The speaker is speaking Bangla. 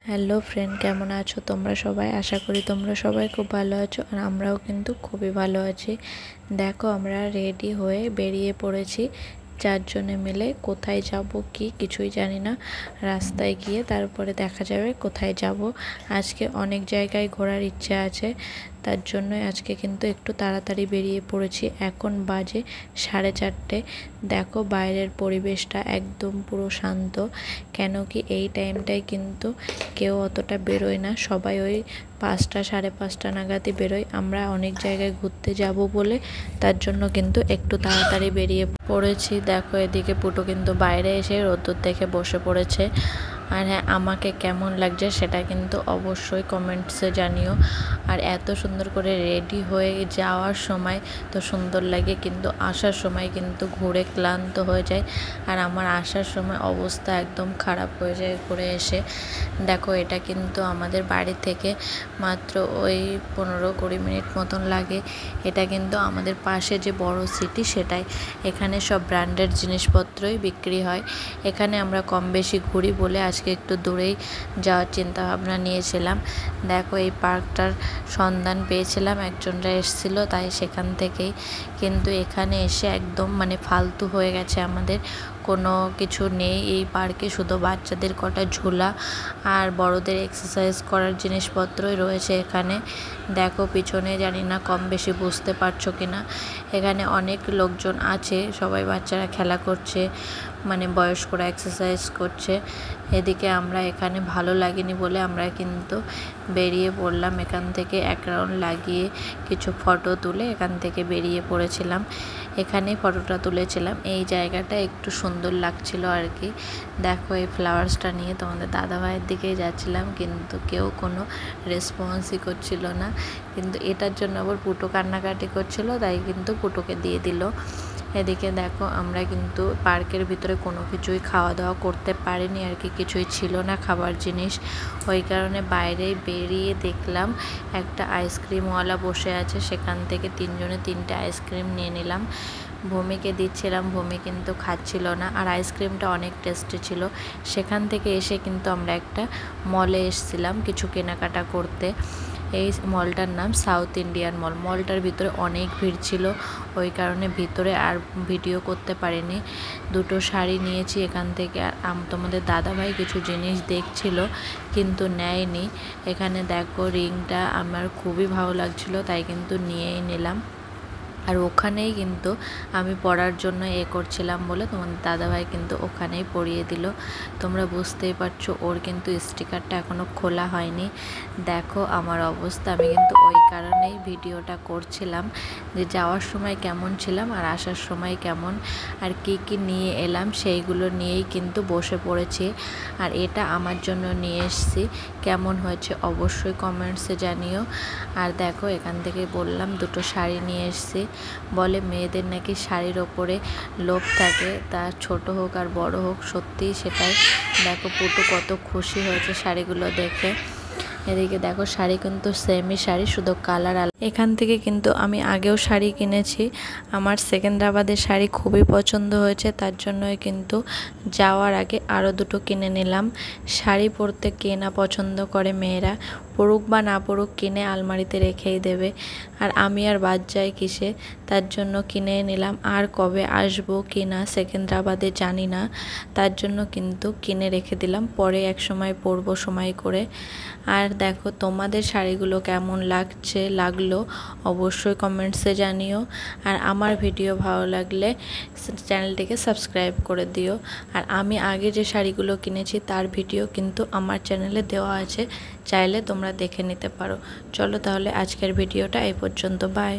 হ্যালো ফ্রেন্ড, কেমন আছো তোমরা সবাই? আশা করি তোমরা সবাই খুব ভালো আছো, আর আমরাও কিন্তু খুবই ভালো আছি। দেখো, আমরা রেডি হয়ে বেরিয়ে পড়েছি চারজনে মিলে। কোথায় যাব কি কিছুই জানি না। রাস্তায় গিয়ে তারপরে দেখা যাবে কোথায় যাব। আজকে অনেক জায়গায় ঘোরার ইচ্ছা আছে, তার জন্য আজকে কিন্তু একটু তাড়াতাড়ি বেরিয়ে পড়েছি। এখন বাজে 4:30। দেখো বাইরের পরিবেশটা একদম পুরো শান্ত, কেন কি এই টাইমটায় কিন্তু কেউ অতটা বেরোয় না, সবাই ওই 5টা 5:30 নাগাদই বেরোয়। আমরা অনেক জায়গায় ঘুরতে যাব বলে তার জন্য কিন্তু একটু তাড়াতাড়ি বেরিয়ে পড়েছি। দেখো এদিকে পুটু কিন্তু বাইরে এসে রোদ্দুর দেখে বসে পড়েছে। আর হ্যাঁ, আমাকে কেমন লাগছে সেটা কিন্তু অবশ্যই কমেন্টসে জানিও। আর এত সুন্দর করে রেডি হয়ে যাওয়ার সময় তো সুন্দর লাগে, কিন্তু আসার সময় কিন্তু ঘুরে ক্লান্ত হয়ে যায়। আর আমার আসার সময় অবস্থা একদম খারাপ হয়ে যায় ঘুরে এসে। দেখো এটা কিন্তু আমাদের বাড়ি থেকে মাত্র ওই 15-20 মিনিট মতন লাগে। এটা কিন্তু আমাদের পাশে যে বড় সিটি সেটাই। এখানে সব ব্র্যান্ডেড জিনিসপত্রই বিক্রি হয়। এখানে আমরা কম বেশি ঘুরি বলে আজকে একটু দূরেই যাওয়ার চিন্তা ভাবনা নিয়েছিলাম। দেখো এই পার্কটার সন্ধান পেয়েছিলাম, একজনরা এসেছিল, তাই সেখান থেকেই। কিন্তু এখানে এসে একদম ফালতু হয়ে গেছে আমাদের, কোনো কিছু নেই এই পার্কে। শুধু বাচ্চাদের কটা ঝোলা আর বড়দের এক্সারসাইজ করার জিনিসপত্রই রয়েছে এখানে। দেখো পিছনে, জানি না কম বেশি বুঝতে পারছো কিনা, এখানে অনেক লোকজন আছে, সবাই বাচ্চারা খেলা করছে, বয়স্করা এক্সারসাইজ করছে। এদিকে আমরা এখানে ভালো লাগেনি বলে আমরা কিন্তু বেরিয়ে পড়লাম এখান থেকে। এক রাউন্ড লাগিয়ে কিছু ফটো তুলে এখান থেকে বেরিয়ে পড়েছিলাম। এখানেই ফটোটা তুলেছিলাম। এই জায়গাটা একটু সুন্দর লাগছিল আর কি। দেখো এই ফ্লাওয়ার্সটা নিয়ে তোমাদের দাদাভাইয়ের দিকেই যাচ্ছিলাম, কিন্তু কেউ কোনো রেসপন্সই করছিল না। কিন্তু এটার জন্য আবার পুটু কান্নাকাটি করছিল, তাই কিন্তু পুটুকে দিয়ে দিল। এদিকে দেখো আমরা কিন্তু পার্কের ভিতরে কোনো কিছুই খাওয়া দাওয়া করতে পারিনি আর কি, কিছুই ছিল না খাবার জিনিস। ওই কারণে বাইরেই বেরিয়ে দেখলাম একটা আইসক্রিমওয়ালা বসে আছে, সেখান থেকে 3 জনে 3টে আইসক্রিম নিয়ে নিলাম। ভূমিকে দিচ্ছিলাম, ভূমি কিন্তু খাচ্ছিল না, আর আইসক্রিমটা অনেক টেস্টি ছিল। সেখান থেকে এসে কিন্তু আমরা একটা মলে এসেছিলাম কিছু কেনাকাটা করতে। এই মলটার নাম সাউথ ইন্ডিয়ান মল। মলটার ভিতরে অনেক ভিড় ছিল, ওই কারণে ভিতরে আর ভিডিও করতে পারিনি। 2টো শাড়ি নিয়েছি এখান থেকে। আর তোমাদের দাদাভাই কিছু জিনিস দেখছিল কিন্তু নেয়নি। এখানে দেখো রিংটা আমার খুবই ভালো লাগছিল, তাই কিন্তু নিয়েই নিলাম। আর ওখানেই কিন্তু আমি পড়ার জন্য করছিলাম বলে তোমাদের দাদাভাই কিন্তু ওখানেই পরিয়ে দিল। তোমরা বুঝতেই পারছো, ওর কিন্তু স্টিকারটা এখনও খোলা হয়নি। দেখো আমার অবস্থা, আমি কিন্তু ওই কারণেই ভিডিওটা করছিলাম যে যাওয়ার সময় কেমন ছিলাম আর আসার সময় কেমন, আর কি কি নিয়ে এলাম সেইগুলো নিয়েই কিন্তু বসে পড়েছি। আর এটা আমার জন্য নিয়ে এসেছি, কেমন হয়েছে অবশ্যই কমেন্টসে জানিও। আর দেখো এখান থেকে বললাম 2টো শাড়ি নিয়ে এসেছি। বলে মেয়েদের নাকি শাড়ির ওপরে লোভ থাকে, তা ছোট হোক আর বড় হোক, সত্যিই সেটাই। দেখো পুটু কত খুশি হয়েছে শাড়িগুলো দেখে। এদিকে দেখো শাড়ি কিন্তু সেমই শাড়ি, শুধু কালার আলাদা। এখান থেকে কিন্তু আমি আগেও শাড়ি কিনেছি, আমার সেকেন্দ্রাবাদের শাড়ি খুবই পছন্দ হয়েছে, তার জন্যই কিন্তু যাওয়ার আগে আরও 2টো কিনে নিলাম। শাড়ি পরতে কে না পছন্দ করে, মেয়েরা পরুক বা না পরুক কিনে আলমারিতে রেখেই দেবে। আর আমি আর বাদ যাই কিসে, তার জন্য কিনে নিলাম। আর কবে আসবো কি না সেকেন্দ্রাবাদে জানি না, তার জন্য কিন্তু কিনে রেখে দিলাম, পরে এক সময় পরবো সময় করে। আর দেখো তোমাদের শাড়িগুলো কেমন লাগলো অবশ্যই কমেন্টসে জানিও। আর আমার ভিডিও ভালো লাগলে চ্যানেলটিকে সাবস্ক্রাইব করে দিও। আর আমি আগে যে শাড়িগুলো কিনেছি তার ভিডিও কিন্তু আমার চ্যানেলে দেওয়া আছে, চাইলে তোমরা দেখে নিতে পারো। চলো তাহলে আজকের ভিডিওটা এই পর্যন্ত, বাই।